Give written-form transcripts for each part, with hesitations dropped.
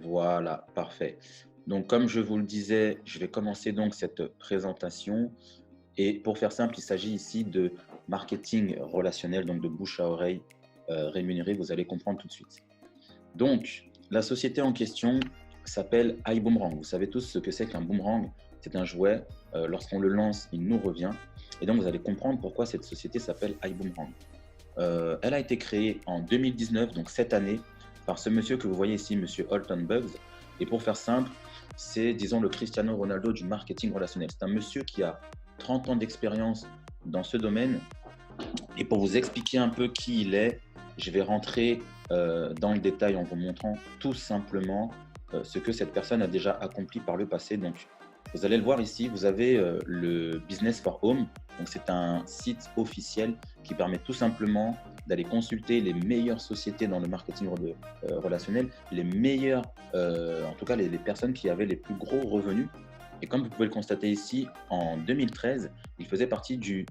Voilà, parfait. Donc, comme je vous le disais, je vais commencer donc cette présentation. Et pour faire simple, il s'agit ici de marketing relationnel, donc de bouche à oreille rémunéré. Vous allez comprendre tout de suite. Donc, la société en question s'appelle iBoomerang. Vous savez tous ce que c'est qu'un boomerang. C'est un jouet. Lorsqu'on le lance, il nous revient. Et donc, vous allez comprendre pourquoi cette société s'appelle iBoomerang. Elle a été créée en 2019, donc cette année, par ce monsieur que vous voyez ici, monsieur Holton Bugs. Et pour faire simple, c'est, disons, le Cristiano Ronaldo du marketing relationnel. C'est un monsieur qui a 30 ans d'expérience dans ce domaine. Et pour vous expliquer un peu qui il est, je vais rentrer dans le détail en vous montrant tout simplement ce que cette personne a déjà accompli par le passé. Donc, vous allez le voir ici, vous avez le Business for Home. Donc, c'est un site officiel qui permet tout simplement d'aller consulter les meilleures sociétés dans le marketing relationnel, les meilleures, en tout cas les personnes qui avaient les plus gros revenus. Et comme vous pouvez le constater ici, en 2013, il faisait partie du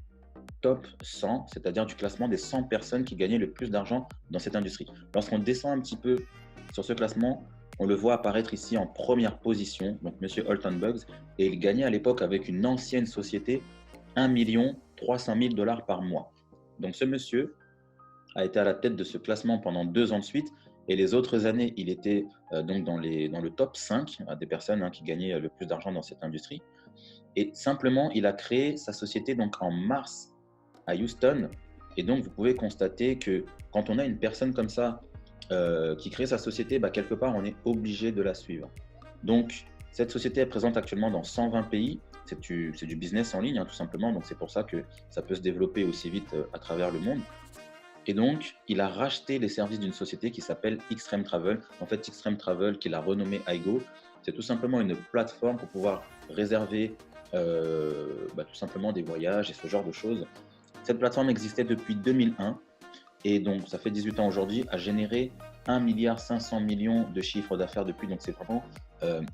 top 100, c'est-à-dire du classement des 100 personnes qui gagnaient le plus d'argent dans cette industrie. Lorsqu'on descend un petit peu sur ce classement, on le voit apparaître ici en première position, donc Monsieur Holton Bugs, et il gagnait à l'époque avec une ancienne société 1 300 000 $ par mois. Donc ce monsieur a été à la tête de ce classement pendant 2 ans de suite, et les autres années, il était donc dans le top 5 des personnes qui gagnaient le plus d'argent dans cette industrie. Et simplement, il a créé sa société donc en mars à Houston. Et donc, vous pouvez constater que quand on a une personne comme ça qui crée sa société, bah, quelque part, on est obligé de la suivre. Donc, cette société est présente actuellement dans 120 pays. C'est du business en ligne, tout simplement. Donc, c'est pour ça que ça peut se développer aussi vite à travers le monde. Et donc, il a racheté les services d'une société qui s'appelle Xtreme Travel. En fait, Xtreme Travel, qu'il a renommé iGo, c'est tout simplement une plateforme pour pouvoir réserver tout simplement des voyages et ce genre de choses. Cette plateforme existait depuis 2001 et donc ça fait 18 ans aujourd'hui, a généré 1,5 milliard de chiffre d'affaires depuis. Donc c'est vraiment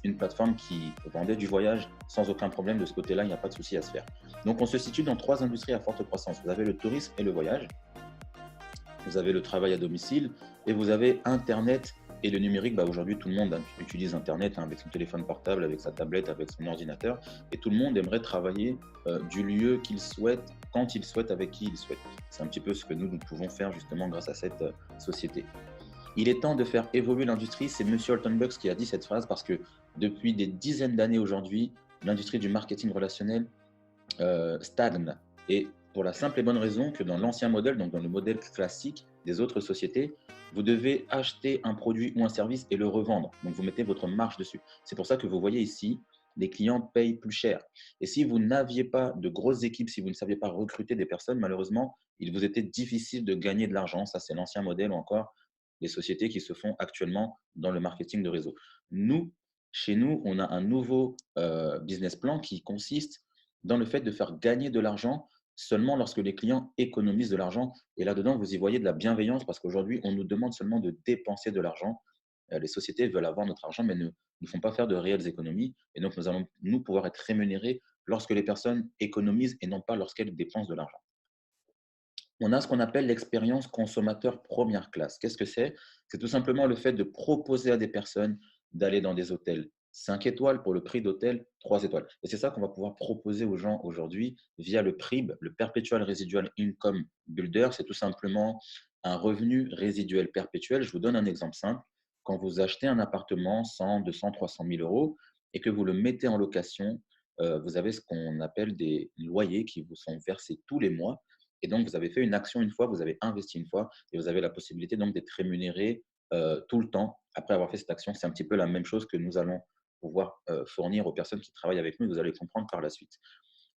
une plateforme qui vendait du voyage sans aucun problème. De ce côté-là, il n'y a pas de souci à se faire. Donc on se situe dans trois industries à forte croissance. Vous avez le tourisme et le voyage, vous avez le travail à domicile et vous avez Internet et le numérique. Bah, aujourd'hui, tout le monde utilise Internet avec son téléphone portable, avec sa tablette, avec son ordinateur. Et tout le monde aimerait travailler du lieu qu'il souhaite, quand il souhaite, avec qui il souhaite. C'est un petit peu ce que nous pouvons faire justement grâce à cette société. Il est temps de faire évoluer l'industrie. C'est Monsieur Holton Bucks qui a dit cette phrase parce que depuis des dizaines d'années aujourd'hui, l'industrie du marketing relationnel stagne. Et pour la simple et bonne raison que dans l'ancien modèle, donc dans le modèle classique des autres sociétés, vous devez acheter un produit ou un service et le revendre. Donc vous mettez votre marge dessus. C'est pour ça que vous voyez ici, les clients payent plus cher. Et si vous n'aviez pas de grosses équipes, si vous ne saviez pas recruter des personnes, malheureusement, il vous était difficile de gagner de l'argent. Ça, c'est l'ancien modèle ou encore les sociétés qui se font actuellement dans le marketing de réseau. Nous, chez nous, on a un nouveau business plan qui consiste dans le fait de faire gagner de l'argent seulement lorsque les clients économisent de l'argent. Et là-dedans, vous y voyez de la bienveillance parce qu'aujourd'hui, on nous demande seulement de dépenser de l'argent. Les sociétés veulent avoir notre argent, mais ne nous font pas faire de réelles économies. Et donc, nous allons, nous, pouvoir être rémunérés lorsque les personnes économisent et non pas lorsqu'elles dépensent de l'argent. On a ce qu'on appelle l'expérience consommateur première classe. Qu'est-ce que c'est? C'est tout simplement le fait de proposer à des personnes d'aller dans des hôtels 5 étoiles pour le prix d'hôtel 3 étoiles. Et c'est ça qu'on va pouvoir proposer aux gens aujourd'hui via le PRIB, le Perpetual Residual Income Builder. C'est tout simplement un revenu résiduel perpétuel. Je vous donne un exemple simple. Quand vous achetez un appartement 100, 200, 300 000 euros et que vous le mettez en location, vous avez ce qu'on appelle des loyers qui vous sont versés tous les mois et donc, vous avez fait une action une fois, vous avez investi une fois et vous avez la possibilité donc d'être rémunéré tout le temps après avoir fait cette action. C'est un petit peu la même chose que nous allons pouvoir fournir aux personnes qui travaillent avec nous. Vous allez comprendre par la suite.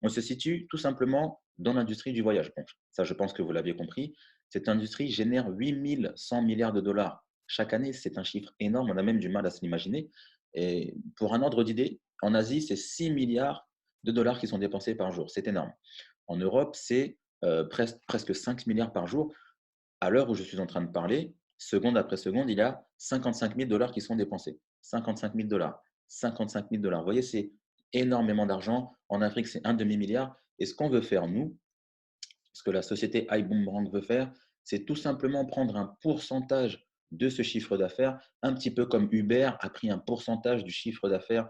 On se situe tout simplement dans l'industrie du voyage. Bon, ça, je pense que vous l'aviez compris. Cette industrie génère 8100 milliards de dollars chaque année. C'est un chiffre énorme. On a même du mal à se l'imaginer. Et pour un ordre d'idée, en Asie, c'est 6 milliards de dollars qui sont dépensés par jour. C'est énorme. En Europe, c'est presque 5 milliards par jour. À l'heure où je suis en train de parler, seconde après seconde, il y a 55 000 dollars qui sont dépensés. 55 000 dollars. 55 000 dollars. Vous voyez, c'est énormément d'argent. En Afrique, c'est un demi-milliard. Et ce qu'on veut faire, nous, ce que la société iBoomerang veut faire, c'est tout simplement prendre un pourcentage de ce chiffre d'affaires, un petit peu comme Uber a pris un pourcentage du chiffre d'affaires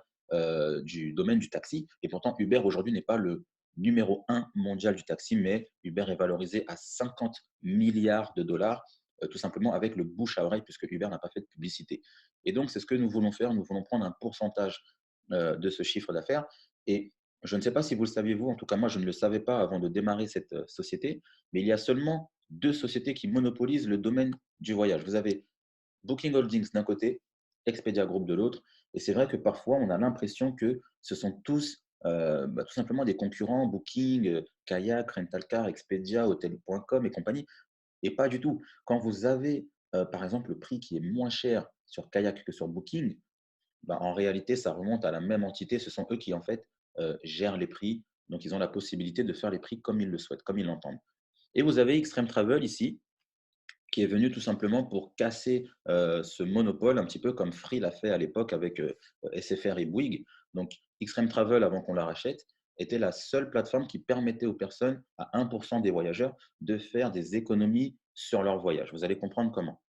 du domaine du taxi. Et pourtant, Uber aujourd'hui n'est pas le numéro un mondial du taxi, mais Uber est valorisé à 50 milliards de dollars, tout simplement avec le bouche à oreille, puisque Uber n'a pas fait de publicité. Et donc, c'est ce que nous voulons faire. Nous voulons prendre un pourcentage de ce chiffre d'affaires. Et je ne sais pas si vous le saviez, vous, en tout cas, moi, je ne le savais pas avant de démarrer cette société, mais il y a seulement deux sociétés qui monopolisent le domaine du voyage. Vous avez Booking Holdings d'un côté, Expedia Group de l'autre. Et c'est vrai que parfois, on a l'impression que ce sont tous tout simplement des concurrents, Booking, Kayak, Rentalcar, Expedia, Hotel.com et compagnie. Et pas du tout. Quand vous avez, par exemple, le prix qui est moins cher sur Kayak que sur Booking, bah, en réalité, ça remonte à la même entité. Ce sont eux qui, en fait, gèrent les prix. Donc, ils ont la possibilité de faire les prix comme ils le souhaitent, comme ils l'entendent. Et vous avez Extreme Travel ici, qui est venu tout simplement pour casser ce monopole, un petit peu comme Free l'a fait à l'époque avec SFR et Bouygues. Donc, Extreme Travel, avant qu'on la rachète, était la seule plateforme qui permettait aux personnes, à 1% des voyageurs, de faire des économies sur leur voyage. Vous allez comprendre comment.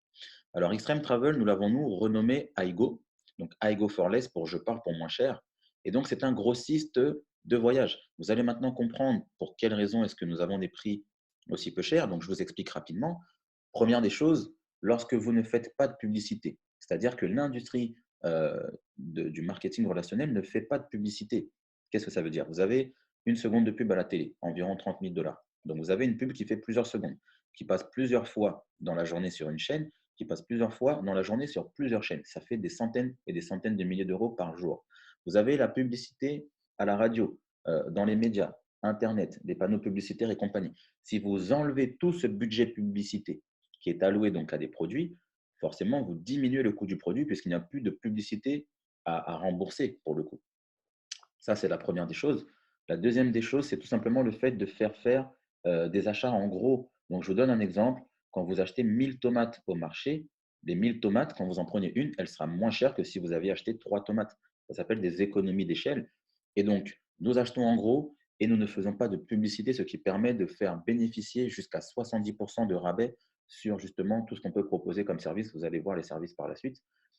Alors, Extreme Travel, nous l'avons nous renommé Aigo, donc Aigo for Less pour je pars pour moins cher. Et donc, c'est un grossiste de voyage. Vous allez maintenant comprendre pour quelles raisons est-ce que nous avons des prix aussi peu chers. Donc, je vous explique rapidement. Première des choses, lorsque vous ne faites pas de publicité, c'est-à-dire que l'industrie du marketing relationnel ne fait pas de publicité. Qu'est-ce que ça veut dire? Vous avez une seconde de pub à la télé, environ 30 000 dollars. Donc, vous avez une pub qui fait plusieurs secondes, qui passe plusieurs fois dans la journée sur une chaîne, qui passe plusieurs fois dans la journée sur plusieurs chaînes. Ça fait des centaines et des centaines de milliers d'euros par jour. Vous avez la publicité à la radio, dans les médias, Internet, les panneaux publicitaires et compagnie. Si vous enlevez tout ce budget publicité qui est alloué donc à des produits, forcément, vous diminuez le coût du produit puisqu'il n'y a plus de publicité à rembourser pour le coup. Ça, c'est la première des choses. La deuxième des choses, c'est tout simplement le fait de faire des achats en gros. Donc, je vous donne un exemple. Quand vous achetez 1000 tomates au marché, les 1000 tomates, quand vous en prenez une, elle sera moins chère que si vous aviez acheté 3 tomates. Ça s'appelle des économies d'échelle. Et donc, nous achetons en gros et nous ne faisons pas de publicité, ce qui permet de faire bénéficier jusqu'à 70% de rabais sur justement tout ce qu'on peut proposer comme service. Vous allez voir les services par la suite.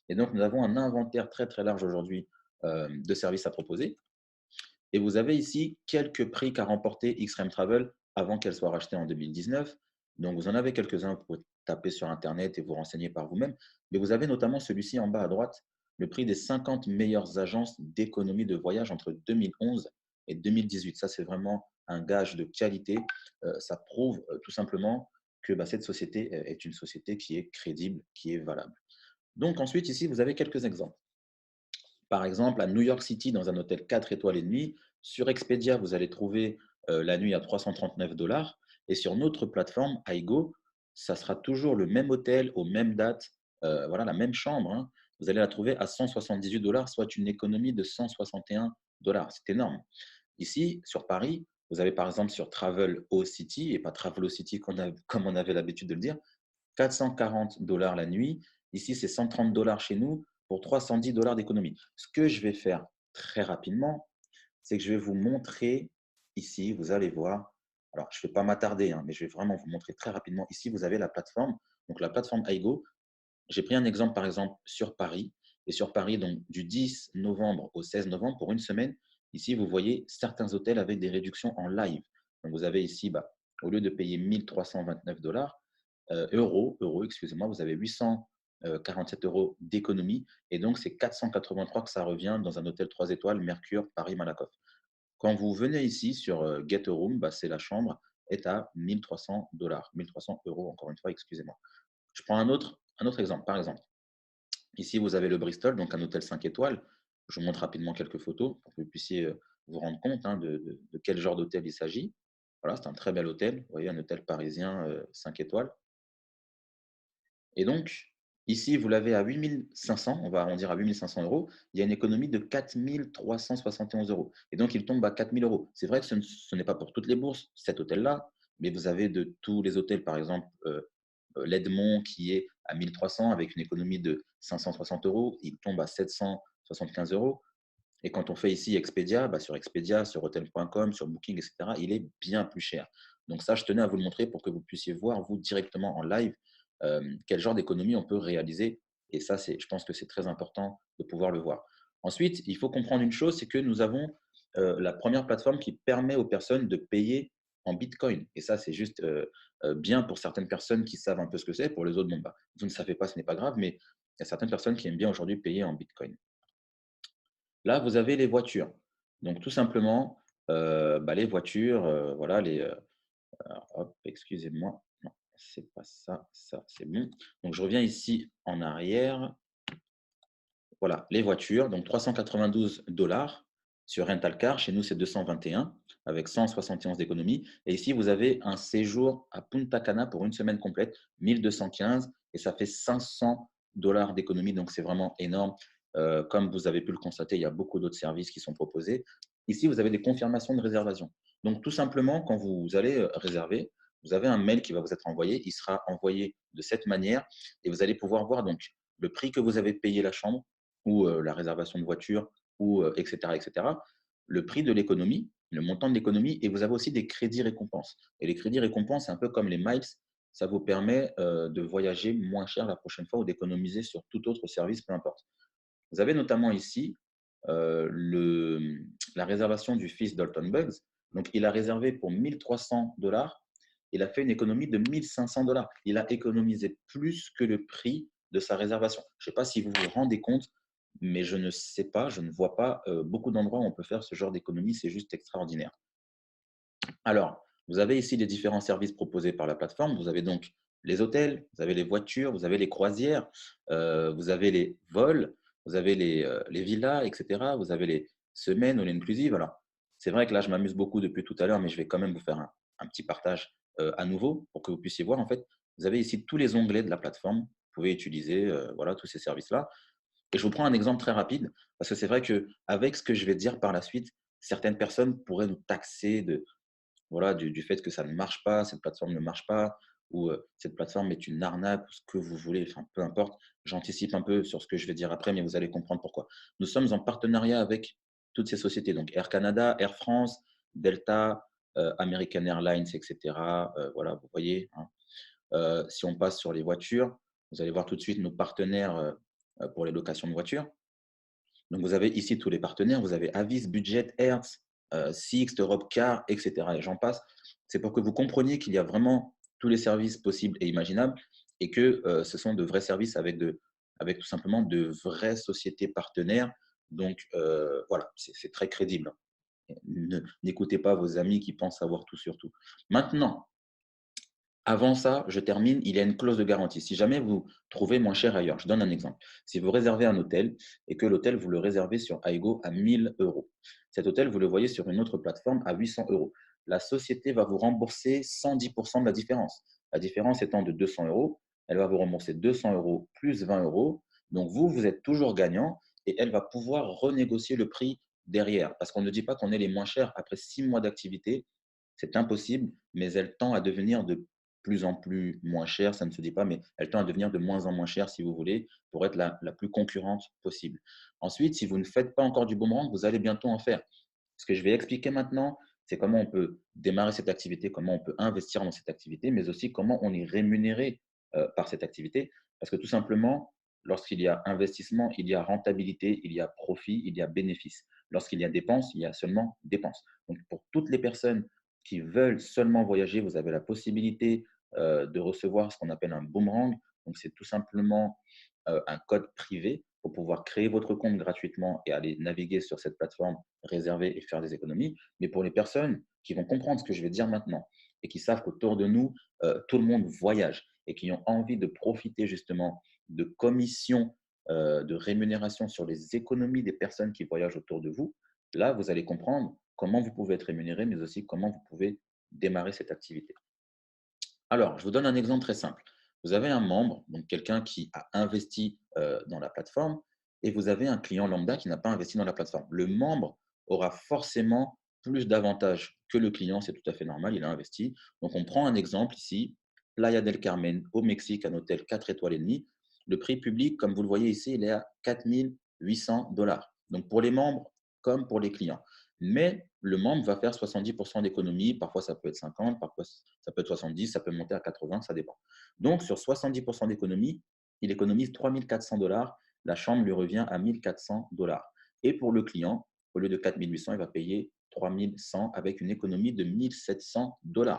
Et donc, nous avons un inventaire très, très large aujourd'hui de services à proposer. Et vous avez ici quelques prix qu'a remporté Xrem Travel avant qu'elle soit rachetée en 2019. Donc, vous en avez quelques-uns, vous pouvez taper sur Internet et vous renseigner par vous-même. Mais vous avez notamment celui-ci en bas à droite, le prix des 50 meilleures agences d'économie de voyage entre 2011 et 2018. Ça, c'est vraiment un gage de qualité. Ça prouve tout simplement que cette société est une société qui est crédible, qui est valable. Donc, ensuite, ici, vous avez quelques exemples. Par exemple, à New York City, dans un hôtel 4 étoiles et demie, sur Expedia, vous allez trouver la nuit à 339 dollars. Et sur notre plateforme, iGo, ça sera toujours le même hôtel, aux mêmes dates, voilà, la même chambre, hein. Vous allez la trouver à 178 dollars, soit une économie de 161 dollars. C'est énorme. Ici, sur Paris, vous avez par exemple sur Travel O City, et pas Travel O City comme on avait l'habitude de le dire, 440 dollars la nuit. Ici, c'est 130 dollars chez nous pour 310 dollars d'économie. Ce que je vais faire très rapidement, c'est que je vais vous montrer ici, vous allez voir. Alors, je ne vais pas m'attarder, hein, mais je vais vraiment vous montrer très rapidement. Ici, vous avez la plateforme. Donc, la plateforme Aigo. J'ai pris un exemple, par exemple, sur Paris. Et sur Paris, donc, du 10 novembre au 16 novembre, pour une semaine, ici, vous voyez certains hôtels avec des réductions en live. Donc, vous avez ici, au lieu de payer 1329 dollars, euros, excusez-moi, vous avez 847 euros d'économie. Et donc, c'est 483 que ça revient dans un hôtel 3 étoiles, Mercure, Paris-Malakoff. Quand vous venez ici sur Get a Room, c'est la chambre est à 1300 dollars, 1300 euros, encore une fois, excusez-moi. Je prends un autre exemple. Par exemple, ici, vous avez le Bristol, donc un hôtel 5 étoiles. Je vous montre rapidement quelques photos pour que vous puissiez vous rendre compte de quel genre d'hôtel il s'agit. Voilà, c'est un très bel hôtel. Vous voyez, un hôtel parisien 5 étoiles. Et donc, ici, vous l'avez à 8500, on va arrondir à 8500 euros. Il y a une économie de 4371 euros. Et donc, il tombe à 4000 euros. C'est vrai que ce n'est pas pour toutes les bourses, cet hôtel-là, mais vous avez de tous les hôtels, par exemple, l'Edmond qui est à 1300 avec une économie de 560 euros. Il tombe à 775 euros. Et quand on fait ici Expedia, sur Expedia, sur Hotel.com, sur Booking, etc., il est bien plus cher. Donc ça, je tenais à vous le montrer pour que vous puissiez voir, vous, directement en live, quel genre d'économie on peut réaliser. Et ça, je pense que c'est très important de pouvoir le voir. Ensuite, il faut comprendre une chose, c'est que nous avons la première plateforme qui permet aux personnes de payer en Bitcoin. Et ça, c'est juste bien pour certaines personnes qui savent un peu ce que c'est. Pour les autres, bon, bah, vous ne savez pas, ce n'est pas grave, mais il y a certaines personnes qui aiment bien aujourd'hui payer en Bitcoin. Là, vous avez les voitures. Donc, tout simplement, bah, les voitures, voilà, alors, hop, excusez-moi. Non, c'est pas ça, ça, c'est bon. Donc, je reviens ici en arrière. Voilà, les voitures, donc 392 $ sur Rental Car. Chez nous, c'est 221 avec 171 d'économie. Et ici, vous avez un séjour à Punta Cana pour une semaine complète, 1215, et ça fait 500 $ d'économie. Donc, c'est vraiment énorme. Comme vous avez pu le constater, il y a beaucoup d'autres services qui sont proposés. Ici, vous avez des confirmations de réservation. Donc, tout simplement, quand vous allez réserver, vous avez un mail qui va vous être envoyé. Il sera envoyé de cette manière et vous allez pouvoir voir donc le prix que vous avez payé la chambre ou la réservation de voiture, ou etc., etc., le prix de l'économie, le montant de l'économie, et vous avez aussi des crédits récompenses. Et les crédits récompenses, c'est un peu comme les miles, ça vous permet de voyager moins cher la prochaine fois ou d'économiser sur tout autre service, peu importe. Vous avez notamment ici la réservation du fils d'Alton Bugs. Donc, il a réservé pour 1300 $. Il a fait une économie de 1500 $. Il a économisé plus que le prix de sa réservation. Je ne sais pas si vous vous rendez compte, mais je ne sais pas, je ne vois pas beaucoup d'endroits où on peut faire ce genre d'économie. C'est juste extraordinaire. Alors, vous avez ici les différents services proposés par la plateforme. Vous avez donc les hôtels, vous avez les voitures, vous avez les croisières, vous avez les vols, vous avez les villas, etc. Vous avez les semaines all inclusive. Alors, c'est vrai que là, je m'amuse beaucoup depuis tout à l'heure, mais je vais quand même vous faire un petit partage à nouveau pour que vous puissiez voir. En fait, vous avez ici tous les onglets de la plateforme. Vous pouvez utiliser voilà, tous ces services-là. Et je vous prends un exemple très rapide, parce que c'est vrai qu'avec ce que je vais dire par la suite, certaines personnes pourraient nous taxer voilà, du fait que ça ne marche pas, cette plateforme ne marche pas, ou cette plateforme est une arnaque, ou ce que vous voulez, enfin, peu importe. J'anticipe un peu sur ce que je vais dire après, mais vous allez comprendre pourquoi. Nous sommes en partenariat avec toutes ces sociétés, donc Air Canada, Air France, Delta, American Airlines, etc. Voilà, vous voyez, hein. Si on passe sur les voitures, vous allez voir tout de suite nos partenaires pour les locations de voitures. Donc, vous avez ici tous les partenaires. Vous avez Avis, Budget, Hertz, Sixt, Europe Car, etc. Et j'en passe. C'est pour que vous compreniez qu'il y a vraiment tous les services possibles et imaginables et que ce sont de vrais services avec tout simplement de vraies sociétés partenaires. Donc, voilà, c'est très crédible. N'écoutez pas vos amis qui pensent savoir tout sur tout. Maintenant, avant ça, je termine, il y a une clause de garantie. Si jamais vous trouvez moins cher ailleurs, je donne un exemple. Si vous réservez un hôtel et que l'hôtel, vous le réservez sur Aigo à 1000 euros, cet hôtel, vous le voyez sur une autre plateforme à 800 euros. La société va vous rembourser 110% de la différence. La différence étant de 200 euros, elle va vous rembourser 200 euros plus 20 euros. Donc, vous êtes toujours gagnant et elle va pouvoir renégocier le prix derrière. Parce qu'on ne dit pas qu'on est les moins chers. Après 6 mois d'activité, c'est impossible, mais elle tend à devenir de plus en plus moins chère, ça ne se dit pas, mais elle tend à devenir de moins en moins chère, si vous voulez, pour être la plus concurrente possible. Ensuite, si vous ne faites pas encore du boomerang, vous allez bientôt en faire. Ce que je vais expliquer maintenant, c'est comment on peut démarrer cette activité, comment on peut investir dans cette activité, mais aussi comment on est rémunéré par cette activité. Parce que tout simplement, lorsqu'il y a investissement, il y a rentabilité, il y a profit, il y a bénéfice. Lorsqu'il y a dépense, il y a seulement dépense. Donc, pour toutes les personnes qui veulent seulement voyager, vous avez la possibilité de recevoir ce qu'on appelle un boomerang. Donc, c'est tout simplement un code privé pour pouvoir créer votre compte gratuitement et aller naviguer sur cette plateforme, réserver et faire des économies. Mais pour les personnes qui vont comprendre ce que je vais dire maintenant et qui savent qu'autour de nous, tout le monde voyage et qui ont envie de profiter justement de commissions, de rémunération sur les économies des personnes qui voyagent autour de vous, là, vous allez comprendre comment vous pouvez être rémunéré, mais aussi comment vous pouvez démarrer cette activité. Alors, je vous donne un exemple très simple. Vous avez un membre, donc quelqu'un qui a investi dans la plateforme, et vous avez un client lambda qui n'a pas investi dans la plateforme. Le membre aura forcément plus d'avantages que le client, c'est tout à fait normal, il a investi. Donc, on prend un exemple ici, Playa del Carmen au Mexique, un hôtel 4 étoiles et demi. Le prix public, comme vous le voyez ici, il est à 4 800 $. Donc, pour les membres comme pour les clients. Mais le membre va faire 70% d'économie, parfois ça peut être 50, parfois ça peut être 70, ça peut monter à 80, ça dépend. Donc sur 70% d'économie, il économise 3 400 $, la chambre lui revient à 1 400 $. Et pour le client, au lieu de 4 800, il va payer 3 100 avec une économie de 1 700 $.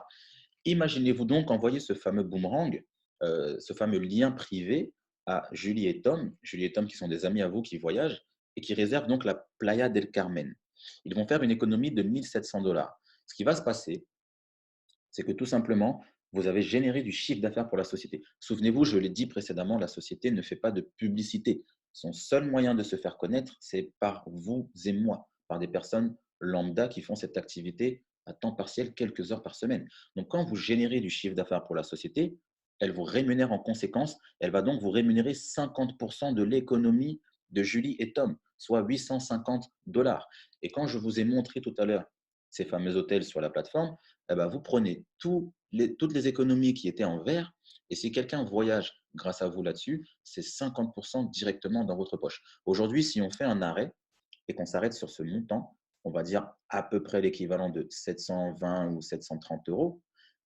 Imaginez-vous donc envoyer ce fameux boomerang, ce fameux lien privé à Julie et Tom. Julie et Tom qui sont des amis à vous qui voyagent et qui réservent donc la Playa del Carmen. Ils vont faire une économie de 1 700 $. Ce qui va se passer, c'est que tout simplement, vous avez généré du chiffre d'affaires pour la société. Souvenez-vous, je l'ai dit précédemment, la société ne fait pas de publicité. Son seul moyen de se faire connaître, c'est par vous et moi, par des personnes lambda qui font cette activité à temps partiel quelques heures par semaine. Donc, quand vous générez du chiffre d'affaires pour la société, elle vous rémunère en conséquence. Elle va donc vous rémunérer 50% de l'économie de Julie et Tom, soit 850 $. Et quand je vous ai montré tout à l'heure ces fameux hôtels sur la plateforme, eh ben, vous prenez toutes les économies qui étaient en vert, et si quelqu'un voyage grâce à vous là-dessus, c'est 50% directement dans votre poche. Aujourd'hui, si on fait un arrêt et qu'on s'arrête sur ce montant, on va dire à peu près l'équivalent de 720 ou 730 euros.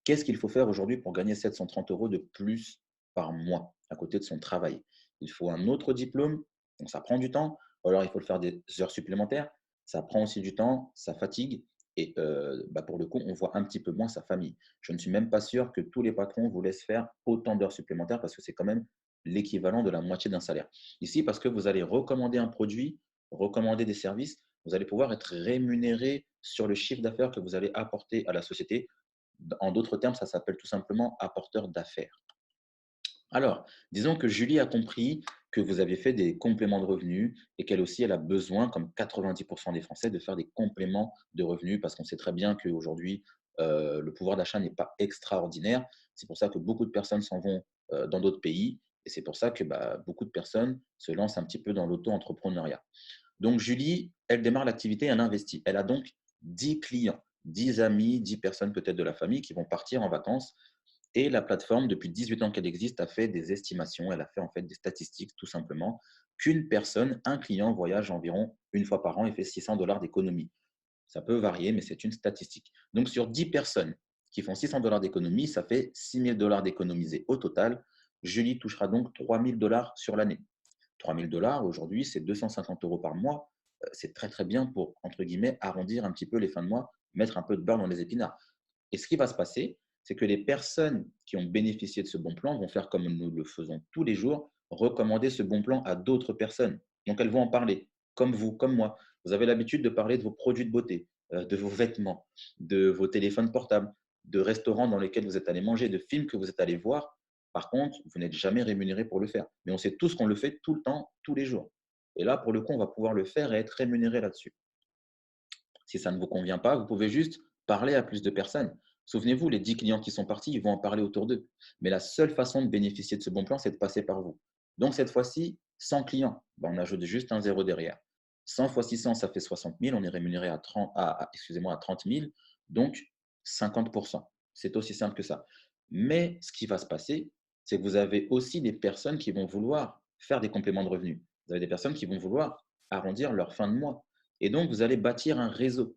Qu'est-ce qu'il faut faire aujourd'hui pour gagner 730 euros de plus par mois à côté de son travail? Il faut un autre diplôme, donc ça prend du temps, ou alors il faut le faire des heures supplémentaires, ça prend aussi du temps, ça fatigue, et pour le coup, on voit un petit peu moins sa famille. Je ne suis même pas sûr que tous les patrons vous laissent faire autant d'heures supplémentaires parce que c'est quand même l'équivalent de la moitié d'un salaire. Ici, parce que vous allez recommander un produit, recommander des services, vous allez pouvoir être rémunéré sur le chiffre d'affaires que vous allez apporter à la société. En d'autres termes, ça s'appelle tout simplement apporteur d'affaires. Alors, disons que Julie a compris que vous avez fait des compléments de revenus et qu'elle aussi, elle a besoin, comme 90% des Français, de faire des compléments de revenus parce qu'on sait très bien qu'aujourd'hui, le pouvoir d'achat n'est pas extraordinaire. C'est pour ça que beaucoup de personnes s'en vont dans d'autres pays et c'est pour ça que beaucoup de personnes se lancent un petit peu dans l'auto-entrepreneuriat. Donc, Julie, elle démarre l'activité, elle investit. Elle a donc 10 clients, 10 amis, 10 personnes peut-être de la famille qui vont partir en vacances. Et la plateforme, depuis 18 ans qu'elle existe, a fait des estimations, elle a fait en fait des statistiques tout simplement qu'une personne, un client voyage environ une fois par an et fait 600 $ d'économie. Ça peut varier, mais c'est une statistique. Donc sur 10 personnes qui font 600 $ d'économie, ça fait 6 000 $ d'économisés au total. Julie touchera donc 3 000 $ sur l'année. 3 000 $ aujourd'hui, c'est 250 euros par mois. C'est très très bien pour, entre guillemets, arrondir un petit peu les fins de mois, mettre un peu de beurre dans les épinards. Et ce qui va se passer, c'est que les personnes qui ont bénéficié de ce bon plan vont faire comme nous le faisons tous les jours, recommander ce bon plan à d'autres personnes. Donc elles vont en parler, comme vous, comme moi. Vous avez l'habitude de parler de vos produits de beauté, de vos vêtements, de vos téléphones portables, de restaurants dans lesquels vous êtes allé manger, de films que vous êtes allé voir. Par contre, vous n'êtes jamais rémunéré pour le faire. Mais on sait tous qu'on le fait tout le temps, tous les jours. Et là, pour le coup, on va pouvoir le faire et être rémunéré là-dessus. Si ça ne vous convient pas, vous pouvez juste parler à plus de personnes. Souvenez-vous, les 10 clients qui sont partis, ils vont en parler autour d'eux. Mais la seule façon de bénéficier de ce bon plan, c'est de passer par vous. Donc cette fois-ci, 100 clients, on ajoute juste un zéro derrière. 100 fois 600, ça fait 60 000. On est rémunéré à 30, excusez-moi, à 30 000, donc 50%. C'est aussi simple que ça. Mais ce qui va se passer, c'est que vous avez aussi des personnes qui vont vouloir faire des compléments de revenus. Vous avez des personnes qui vont vouloir arrondir leur fin de mois. Et donc, vous allez bâtir un réseau.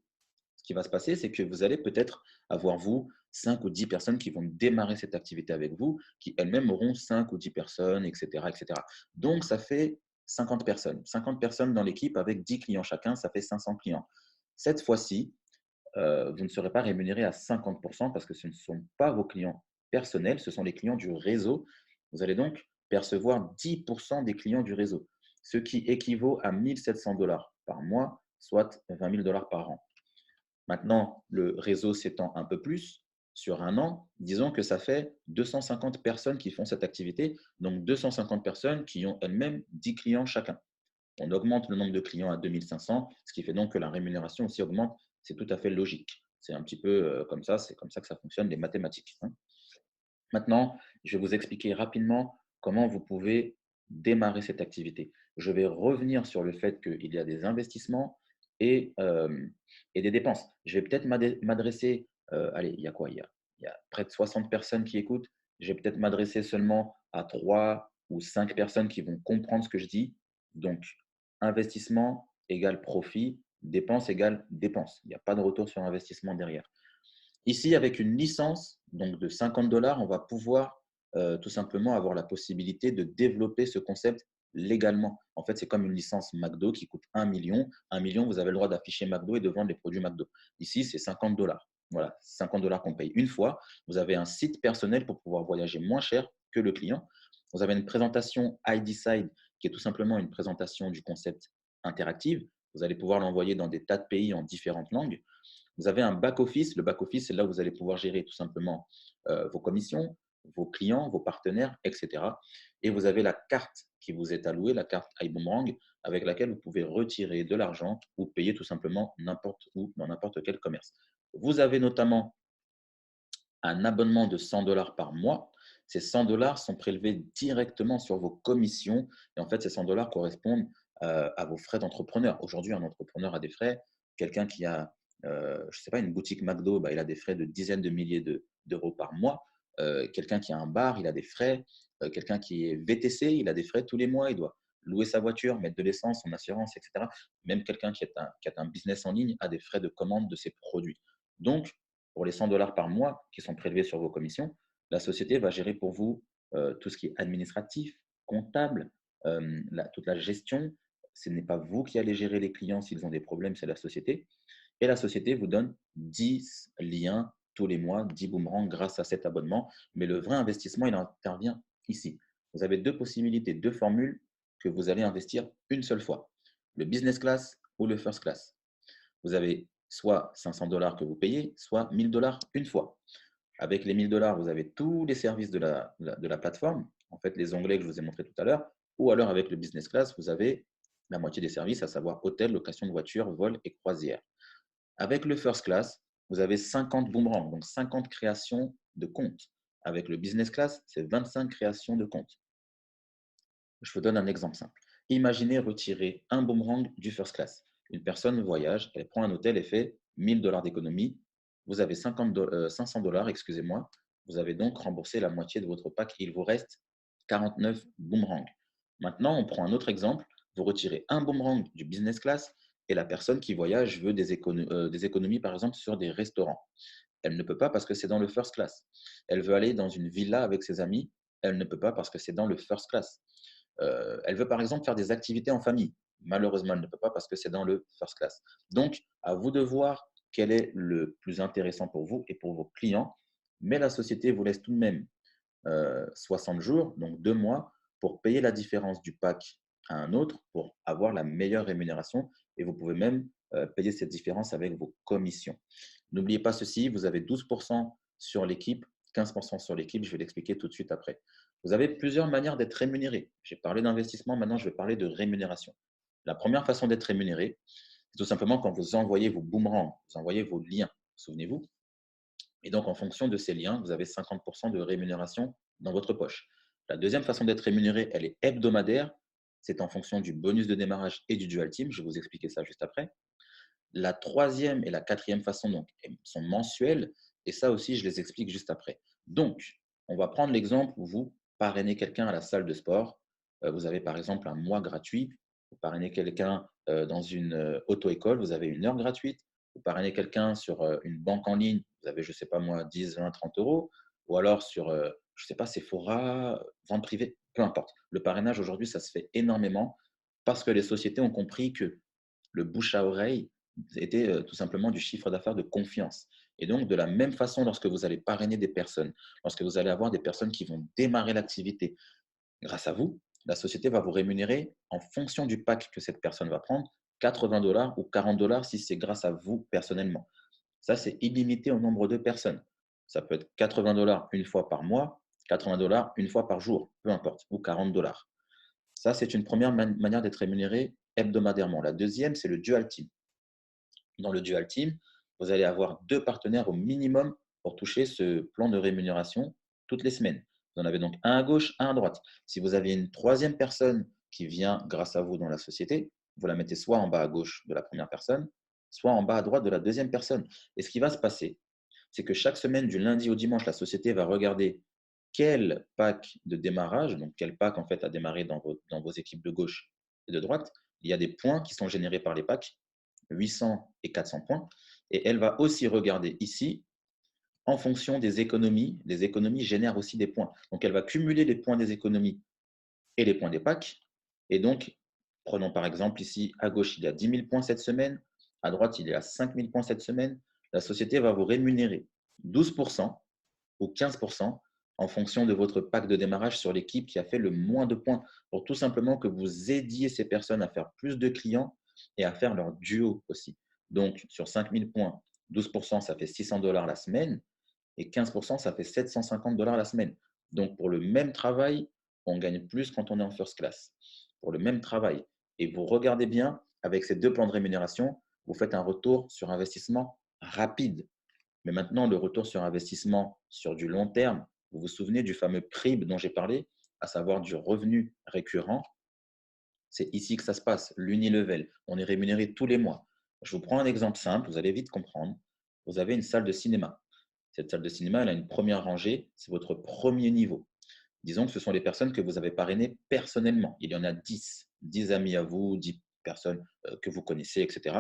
Ce qui va se passer, c'est que vous allez peut-être avoir, vous, 5 ou 10 personnes qui vont démarrer cette activité avec vous, qui elles-mêmes auront 5 ou 10 personnes, etc., etc. Donc, ça fait 50 personnes. 50 personnes dans l'équipe avec 10 clients chacun, ça fait 500 clients. Cette fois-ci, vous ne serez pas rémunéré à 50% parce que ce ne sont pas vos clients personnels, ce sont les clients du réseau. Vous allez donc percevoir 10% des clients du réseau, ce qui équivaut à 1 700 $ par mois, soit 20 000 $ par an. Maintenant, le réseau s'étend un peu plus sur un an. Disons que ça fait 250 personnes qui font cette activité, donc 250 personnes qui ont elles-mêmes 10 clients chacun. On augmente le nombre de clients à 2500, ce qui fait donc que la rémunération aussi augmente. C'est tout à fait logique. C'est un petit peu comme ça, c'est comme ça que ça fonctionne, les mathématiques. Maintenant, je vais vous expliquer rapidement comment vous pouvez démarrer cette activité. Je vais revenir sur le fait qu'il y a des investissements et, euh, et des dépenses. Je vais peut-être m'adresser, allez, il y a quoi il y a près de 60 personnes qui écoutent. Je vais peut-être m'adresser seulement à 3 ou 5 personnes qui vont comprendre ce que je dis. Donc, investissement égale profit, Dépense égale dépense. Il n'y a pas de retour sur investissement derrière. Ici, avec une licence donc de 50 $, on va pouvoir tout simplement avoir la possibilité de développer ce concept légalement. En fait, c'est comme une licence McDo qui coûte 1 million. 1 million, vous avez le droit d'afficher McDo et de vendre les produits McDo. Ici, c'est 50 $. Voilà, 50 $ qu'on paye une fois. Vous avez un site personnel pour pouvoir voyager moins cher que le client. Vous avez une présentation iDecide qui est tout simplement une présentation du concept interactive. Vous allez pouvoir l'envoyer dans des tas de pays en différentes langues. Vous avez un back-office. Le back-office, c'est là où vous allez pouvoir gérer tout simplement vos commissions, vos clients, vos partenaires, etc. Et vous avez la carte qui vous est allouée, la carte iBoomerang, avec laquelle vous pouvez retirer de l'argent ou payer tout simplement n'importe où, dans n'importe quel commerce. Vous avez notamment un abonnement de 100 $ par mois. Ces 100 $ sont prélevés directement sur vos commissions. Et en fait, ces 100 $ correspondent à vos frais d'entrepreneur. Aujourd'hui, un entrepreneur a des frais. Quelqu'un qui a, je sais pas, une boutique McDo, bah, il a des frais de dizaines de milliers d'euros par mois. Quelqu'un qui a un bar, il a des frais. Quelqu'un qui est VTC, il a des frais tous les mois. Il doit louer sa voiture, mettre de l'essence, son assurance, etc. Même quelqu'un qui a un business en ligne a des frais de commande de ses produits. Donc, pour les 100 $ par mois qui sont prélevés sur vos commissions, la société va gérer pour vous tout ce qui est administratif, comptable, toute la gestion. Ce n'est pas vous qui allez gérer les clients s'ils ont des problèmes, c'est la société. Et la société vous donne 10 liens tous les mois, 10 boomerangs grâce à cet abonnement. Mais le vrai investissement, il intervient ici. Vous avez deux possibilités, deux formules que vous allez investir une seule fois. Le business class ou le first class. Vous avez soit 500 $ que vous payez, soit 1000 $ une fois. Avec les 1000 $, vous avez tous les services de la plateforme, en fait, les onglets que je vous ai montrés tout à l'heure, ou alors avec le business class, vous avez la moitié des services, à savoir hôtel, location de voiture, vol et croisière. Avec le first class, vous avez 50 boomerangs, donc 50 créations de comptes. Avec le business class, c'est 25 créations de comptes. Je vous donne un exemple simple. Imaginez retirer un boomerang du first class. Une personne voyage, elle prend un hôtel et fait 1000 $ d'économie. Vous avez 500 $, excusez-moi. Vous avez donc remboursé la moitié de votre pack. Il vous reste 49 boomerangs. Maintenant, on prend un autre exemple. Vous retirez un boomerang du business class et la personne qui voyage veut des économies, par exemple, sur des restaurants. Elle ne peut pas parce que c'est dans le first class. Elle veut aller dans une villa avec ses amis. Elle ne peut pas parce que c'est dans le first class. Elle veut par exemple faire des activités en famille. Malheureusement, elle ne peut pas parce que c'est dans le first class. Donc, à vous de voir quel est le plus intéressant pour vous et pour vos clients. Mais la société vous laisse tout de même 60 jours, donc 2 mois, pour payer la différence du pack à un autre pour avoir la meilleure rémunération. Et vous pouvez même payer cette différence avec vos commissions. N'oubliez pas ceci, vous avez 12% sur l'équipe, 15% sur l'équipe, je vais l'expliquer tout de suite après. Vous avez plusieurs manières d'être rémunéré. J'ai parlé d'investissement, maintenant je vais parler de rémunération. La première façon d'être rémunéré, c'est tout simplement quand vous envoyez vos boomerangs, vous envoyez vos liens, souvenez-vous. Et donc en fonction de ces liens, vous avez 50% de rémunération dans votre poche. La deuxième façon d'être rémunéré, elle est hebdomadaire. C'est en fonction du bonus de démarrage et du dual team. Je vais vous expliquer ça juste après. La troisième et la quatrième façon donc, sont mensuelles et ça aussi, je les explique juste après. Donc, on va prendre l'exemple où vous parrainez quelqu'un à la salle de sport. Vous avez par exemple un mois gratuit. Vous parrainez quelqu'un dans une auto-école, vous avez une heure gratuite. Vous parrainez quelqu'un sur une banque en ligne, vous avez, je ne sais pas moi, 10, 20, 30 euros. Ou alors sur, je ne sais pas, Sephora, vente privée, peu importe. Le parrainage aujourd'hui, ça se fait énormément parce que les sociétés ont compris que le bouche à oreille était tout simplement du chiffre d'affaires de confiance. Et donc, de la même façon, lorsque vous allez parrainer des personnes, lorsque vous allez avoir des personnes qui vont démarrer l'activité grâce à vous, la société va vous rémunérer en fonction du pack que cette personne va prendre, 80 $ ou 40 $ si c'est grâce à vous personnellement. Ça, c'est illimité au nombre de personnes. Ça peut être 80 $ une fois par mois, 80 $ une fois par jour, peu importe, ou 40 $. Ça, c'est une première manière d'être rémunéré hebdomadairement. La deuxième, c'est le dual team. Dans le dual team, vous allez avoir deux partenaires au minimum pour toucher ce plan de rémunération toutes les semaines. Vous en avez donc un à gauche, un à droite. Si vous avez une troisième personne qui vient grâce à vous dans la société, vous la mettez soit en bas à gauche de la première personne, soit en bas à droite de la deuxième personne. Et ce qui va se passer, c'est que chaque semaine, du lundi au dimanche, la société va regarder quel pack de démarrage, donc quel pack en fait a démarré dans vos équipes de gauche et de droite. Il y a des points qui sont générés par les packs 800 et 400 points. Et elle va aussi regarder ici, en fonction des économies, les économies génèrent aussi des points. Donc, elle va cumuler les points des économies et les points des packs. Et donc, prenons par exemple ici, à gauche, il y a 10 000 points cette semaine. À droite, il y a 5 000 points cette semaine. La société va vous rémunérer 12% ou 15% en fonction de votre pack de démarrage sur l'équipe qui a fait le moins de points, pour tout simplement que vous aidiez ces personnes à faire plus de clients et à faire leur duo aussi. Donc, sur 5 000 points, 12%, ça fait $600 la semaine et 15%, ça fait $750 la semaine. Donc, pour le même travail, on gagne plus quand on est en first class. Pour le même travail. Et vous regardez bien, avec ces deux plans de rémunération, vous faites un retour sur investissement rapide. Mais maintenant, le retour sur investissement sur du long terme, vous vous souvenez du fameux PRIB dont j'ai parlé, à savoir du revenu récurrent. C'est ici que ça se passe, l'unilevel. On est rémunéré tous les mois. Je vous prends un exemple simple, vous allez vite comprendre. Vous avez une salle de cinéma. Cette salle de cinéma, elle a une première rangée, c'est votre premier niveau. Disons que ce sont les personnes que vous avez parrainées personnellement. Il y en a 10 amis à vous, 10 personnes que vous connaissez, etc.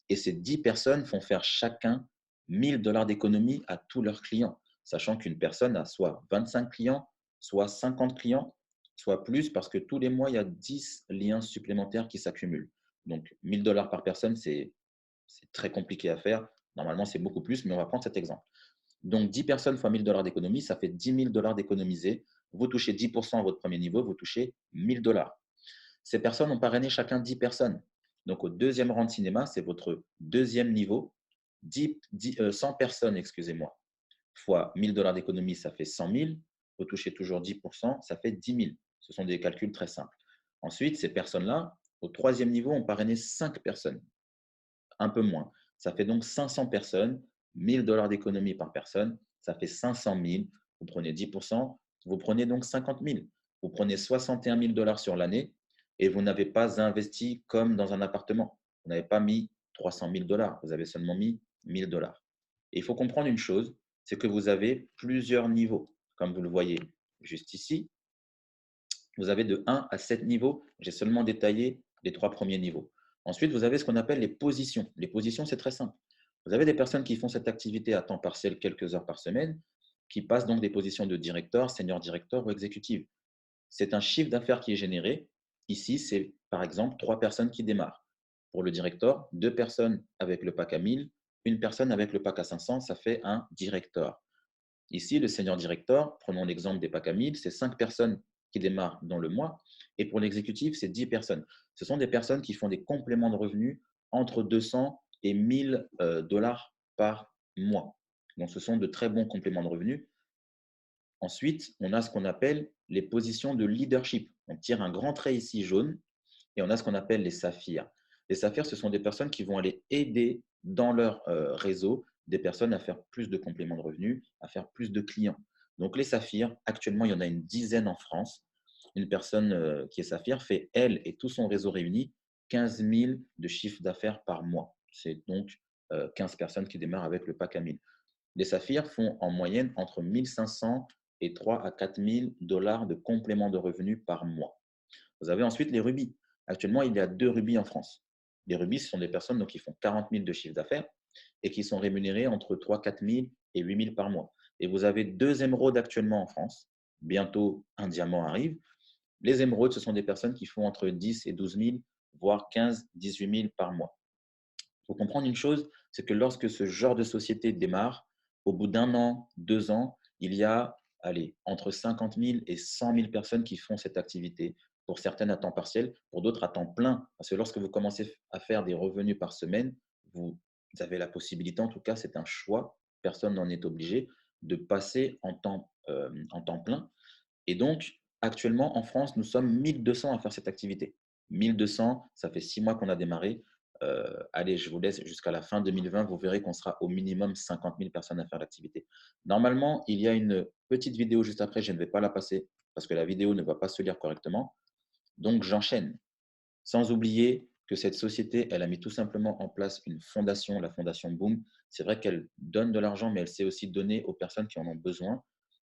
Et ces 10 personnes font faire chacun $1 000 d'économie à tous leurs clients, sachant qu'une personne a soit 25 clients, soit 50 clients, soit plus, parce que tous les mois, il y a 10 liens supplémentaires qui s'accumulent. Donc, $1 000 par personne, c'est très compliqué à faire. Normalement, c'est beaucoup plus, mais on va prendre cet exemple. Donc, 10 personnes fois $1 000 d'économie, ça fait $10 000 d'économisés. Vous touchez 10% à votre premier niveau, vous touchez $1 000. Ces personnes ont parrainé chacun 10 personnes. Donc, au deuxième rang de cinéma, c'est votre deuxième niveau. 100 personnes, excusez-moi, fois $1 000 d'économie, ça fait 100 000. Vous touchez toujours 10%, ça fait 10 000. Ce sont des calculs très simples. Ensuite, ces personnes-là, au troisième niveau, ont parrainé 5 personnes, un peu moins. Ça fait donc 500 personnes, $1 000 d'économie par personne, ça fait 500 000. Vous prenez 10%, vous prenez donc 50 000. Vous prenez $61 000 sur l'année et vous n'avez pas investi comme dans un appartement. Vous n'avez pas mis $300 000, vous avez seulement mis $1 000. Et il faut comprendre une chose, c'est que vous avez plusieurs niveaux. Comme vous le voyez juste ici, vous avez de 1 à 7 niveaux. J'ai seulement détaillé les 3 premiers niveaux. Ensuite, vous avez ce qu'on appelle les positions. Les positions, c'est très simple. Vous avez des personnes qui font cette activité à temps partiel quelques heures par semaine, qui passent donc des positions de directeur, senior directeur ou exécutive. C'est un chiffre d'affaires qui est généré. Ici, c'est par exemple 3 personnes qui démarrent. Pour le directeur, 2 personnes avec le pack à 1000, une personne avec le pack à 500, ça fait un directeur. Ici, le senior directeur, prenons l'exemple des packs à 1000, c'est 5 personnes qui démarrent dans le mois. Et pour l'exécutif, c'est 10 personnes. Ce sont des personnes qui font des compléments de revenus entre 200 et 1000 dollars par mois. Donc, ce sont de très bons compléments de revenus. Ensuite, on a ce qu'on appelle les positions de leadership. On tire un grand trait ici jaune et on a ce qu'on appelle les saphirs. Les saphirs, ce sont des personnes qui vont aller aider dans leur réseau des personnes à faire plus de compléments de revenus, à faire plus de clients. Donc les saphirs, actuellement, il y en a une dizaine en France. Une personne qui est saphir fait, elle et tout son réseau réuni, 15 000 de chiffre d'affaires par mois. C'est donc 15 personnes qui démarrent avec le pack à 1000. Les saphirs font en moyenne entre 1500 et 3 à 4 000 dollars de compléments de revenus par mois. Vous avez ensuite les rubis. Actuellement, il y a 2 rubis en France. Les rubis, ce sont des personnes donc, qui font 40 000 de chiffre d'affaires et qui sont rémunérées entre 3 4 000 et 8 000 par mois. Et vous avez 2 émeraudes actuellement en France. Bientôt, un diamant arrive. Les émeraudes, ce sont des personnes qui font entre 10 et 12 000, voire 15 18 000 par mois. Il faut comprendre une chose, c'est que lorsque ce genre de société démarre, au bout d'un an, 2 ans, il y a allez, entre 50 000 et 100 000 personnes qui font cette activité, pour certaines à temps partiel, pour d'autres à temps plein. Parce que lorsque vous commencez à faire des revenus par semaine, vous avez la possibilité, en tout cas c'est un choix, personne n'en est obligé, de passer en temps plein. Et donc, actuellement, en France, nous sommes 1200 à faire cette activité. 1200, ça fait 6 mois qu'on a démarré. Allez, je vous laisse jusqu'à la fin 2020, vous verrez qu'on sera au minimum 50 000 personnes à faire l'activité. Normalement, il y a une petite vidéo juste après, je ne vais pas la passer parce que la vidéo ne va pas se lire correctement. Donc, j'enchaîne. Sans oublier que cette société, elle a mis tout simplement en place une fondation, la fondation Boom. C'est vrai qu'elle donne de l'argent, mais elle sait aussi donner aux personnes qui en ont besoin,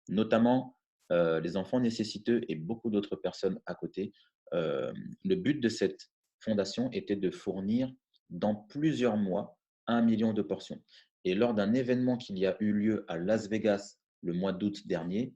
notamment les enfants nécessiteux et beaucoup d'autres personnes à côté. Le but de cette fondation était de fournir dans plusieurs mois 1 million de portions. Et lors d'un événement qui y a eu lieu à Las Vegas le mois d'août dernier,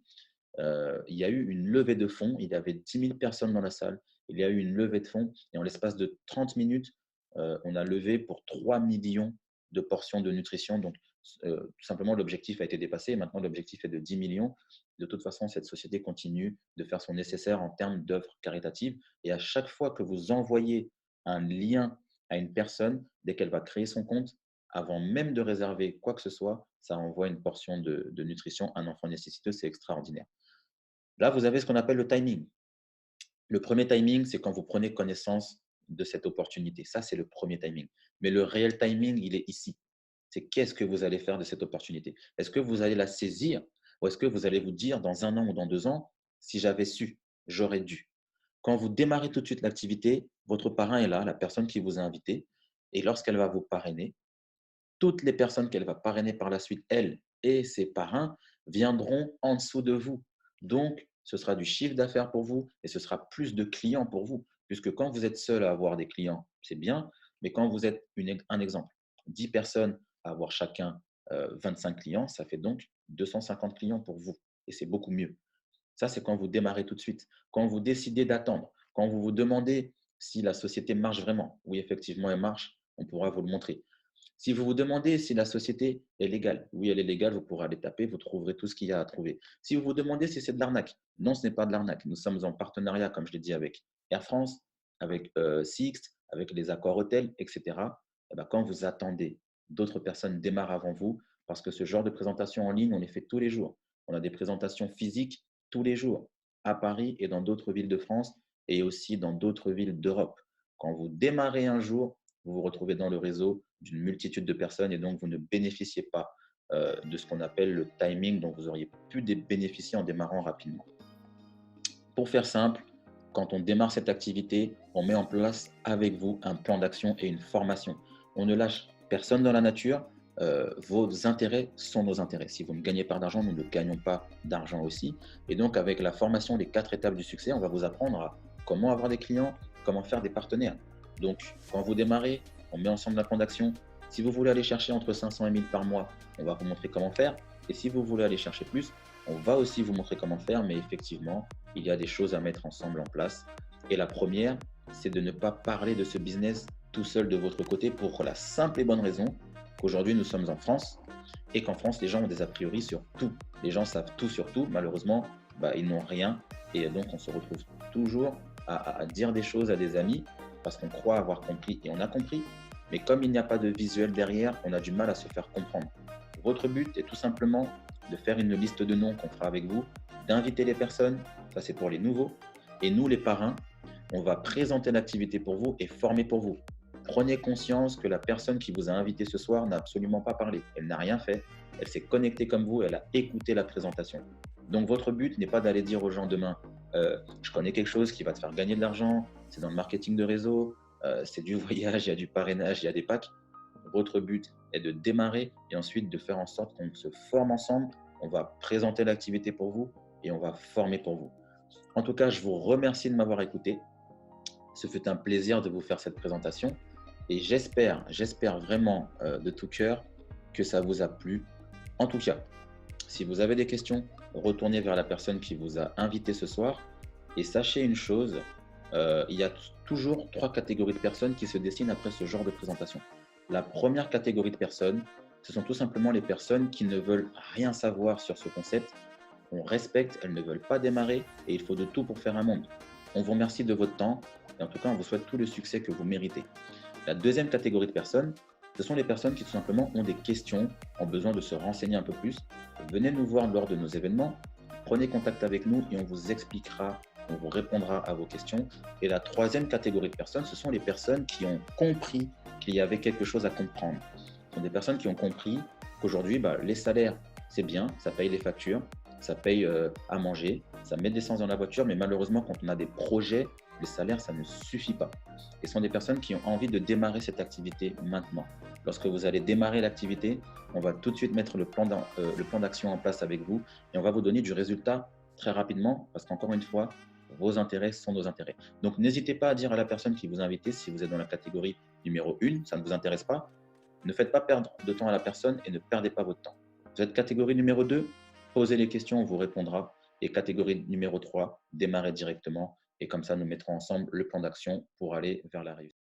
il y a eu une levée de fonds. Il y avait 10 000 personnes dans la salle. Il y a eu une levée de fonds et en l'espace de 30 minutes, on a levé pour 3 millions de portions de nutrition. Donc, tout simplement, l'objectif a été dépassé. Maintenant, l'objectif est de 10 millions. De toute façon, cette société continue de faire son nécessaire en termes d'œuvres caritatives. Et à chaque fois que vous envoyez un lien à une personne, dès qu'elle va créer son compte, avant même de réserver quoi que ce soit, ça envoie une portion de nutrition à un enfant nécessiteux. C'est extraordinaire. Là, vous avez ce qu'on appelle le timing. Le premier timing, c'est quand vous prenez connaissance de cette opportunité. Ça, c'est le premier timing. Mais le réel timing, il est ici. C'est qu'est-ce que vous allez faire de cette opportunité? Est-ce que vous allez la saisir ou est-ce que vous allez vous dire dans 1 an ou dans 2 ans, si j'avais su, j'aurais dû? Quand vous démarrez tout de suite l'activité, votre parrain est là, la personne qui vous a invité, et lorsqu'elle va vous parrainer, toutes les personnes qu'elle va parrainer par la suite, elle et ses parrains, viendront en dessous de vous. Donc, ce sera du chiffre d'affaires pour vous et ce sera plus de clients pour vous. Puisque quand vous êtes seul à avoir des clients, c'est bien, mais quand vous êtes un exemple, 10 personnes à avoir chacun 25 clients, ça fait donc 250 clients pour vous. Et c'est beaucoup mieux. Ça, c'est quand vous démarrez tout de suite. Quand vous décidez d'attendre, quand vous vous demandez si la société marche vraiment. Oui, effectivement, elle marche, on pourra vous le montrer. Si vous vous demandez si la société est légale, oui, elle est légale, vous pourrez aller taper, vous trouverez tout ce qu'il y a à trouver. Si vous vous demandez si c'est de l'arnaque, non, ce n'est pas de l'arnaque. Nous sommes en partenariat, comme je l'ai dit, avec Air France, avec Sixt, avec les accords hôtels, etc. Et bien, quand vous attendez, d'autres personnes démarrent avant vous, parce que ce genre de présentation en ligne, on les fait tous les jours. On a des présentations physiques tous les jours, à Paris et dans d'autres villes de France, et aussi dans d'autres villes d'Europe. Quand vous démarrez un jour, vous vous retrouvez dans le réseau d'une multitude de personnes et donc vous ne bénéficiez pas de ce qu'on appelle le timing dont vous auriez pu bénéficier en démarrant rapidement. Pour faire simple, quand on démarre cette activité, on met en place avec vous un plan d'action et une formation. On ne lâche personne dans la nature. Vos intérêts sont nos intérêts. Si vous ne gagnez pas d'argent, nous ne gagnons pas d'argent aussi. Et donc, avec la formation des 4 étapes du succès, on va vous apprendre à comment avoir des clients, comment faire des partenaires. Donc, quand vous démarrez, on met ensemble un plan d'action. Si vous voulez aller chercher entre 500 et 1000 par mois, on va vous montrer comment faire. Et si vous voulez aller chercher plus, on va aussi vous montrer comment faire. Mais effectivement, il y a des choses à mettre ensemble en place. Et la première, c'est de ne pas parler de ce business tout seul de votre côté pour la simple et bonne raison qu'aujourd'hui, nous sommes en France et qu'en France, les gens ont des a priori sur tout. Les gens savent tout sur tout. Malheureusement, ils n'ont rien. Et donc, on se retrouve toujours à dire des choses à des amis parce qu'on croit avoir compris et on a compris. Mais comme il n'y a pas de visuel derrière, on a du mal à se faire comprendre. Votre but est tout simplement de faire une liste de noms qu'on fera avec vous, d'inviter les personnes, ça c'est pour les nouveaux, et nous les parrains, on va présenter l'activité pour vous et former pour vous. Prenez conscience que la personne qui vous a invité ce soir n'a absolument pas parlé, elle n'a rien fait, elle s'est connectée comme vous, elle a écouté la présentation. Donc votre but n'est pas d'aller dire aux gens demain, je connais quelque chose qui va te faire gagner de l'argent, c'est dans le marketing de réseau, c'est du voyage, il y a du parrainage, il y a des packs. Votre but est de démarrer et ensuite de faire en sorte qu'on se forme ensemble. On va présenter l'activité pour vous et on va former pour vous. En tout cas, je vous remercie de m'avoir écouté. Ce fut un plaisir de vous faire cette présentation et j'espère vraiment de tout cœur que ça vous a plu. En tout cas, si vous avez des questions, retournez vers la personne qui vous a invité ce soir et sachez une chose, il y a toujours 3 catégories de personnes qui se dessinent après ce genre de présentation. La première catégorie de personnes, ce sont tout simplement les personnes qui ne veulent rien savoir sur ce concept. On respecte, elles ne veulent pas démarrer et il faut de tout pour faire un monde. On vous remercie de votre temps et en tout cas, on vous souhaite tout le succès que vous méritez. La deuxième catégorie de personnes, ce sont les personnes qui tout simplement ont des questions, ont besoin de se renseigner un peu plus. Venez nous voir lors de nos événements, prenez contact avec nous et on vous expliquera, on vous répondra à vos questions. Et la troisième catégorie de personnes, ce sont les personnes qui ont compris qu'il y avait quelque chose à comprendre. Ce sont des personnes qui ont compris qu'aujourd'hui, les salaires, c'est bien, ça paye les factures, ça paye à manger, ça met de l'essence dans la voiture, mais malheureusement, quand on a des projets, le salaire, ça ne suffit pas. Et ce sont des personnes qui ont envie de démarrer cette activité maintenant. Lorsque vous allez démarrer l'activité, on va tout de suite mettre le plan d'action en place avec vous et on va vous donner du résultat très rapidement parce qu'encore une fois, vos intérêts sont nos intérêts. Donc, n'hésitez pas à dire à la personne qui vous a invité, si vous êtes dans la catégorie numéro 1, ça ne vous intéresse pas, ne faites pas perdre de temps à la personne et ne perdez pas votre temps. Vous êtes catégorie numéro 2, posez les questions, on vous répondra. Et catégorie numéro 3, démarrez directement. Et comme ça, nous mettrons ensemble le plan d'action pour aller vers la réussite.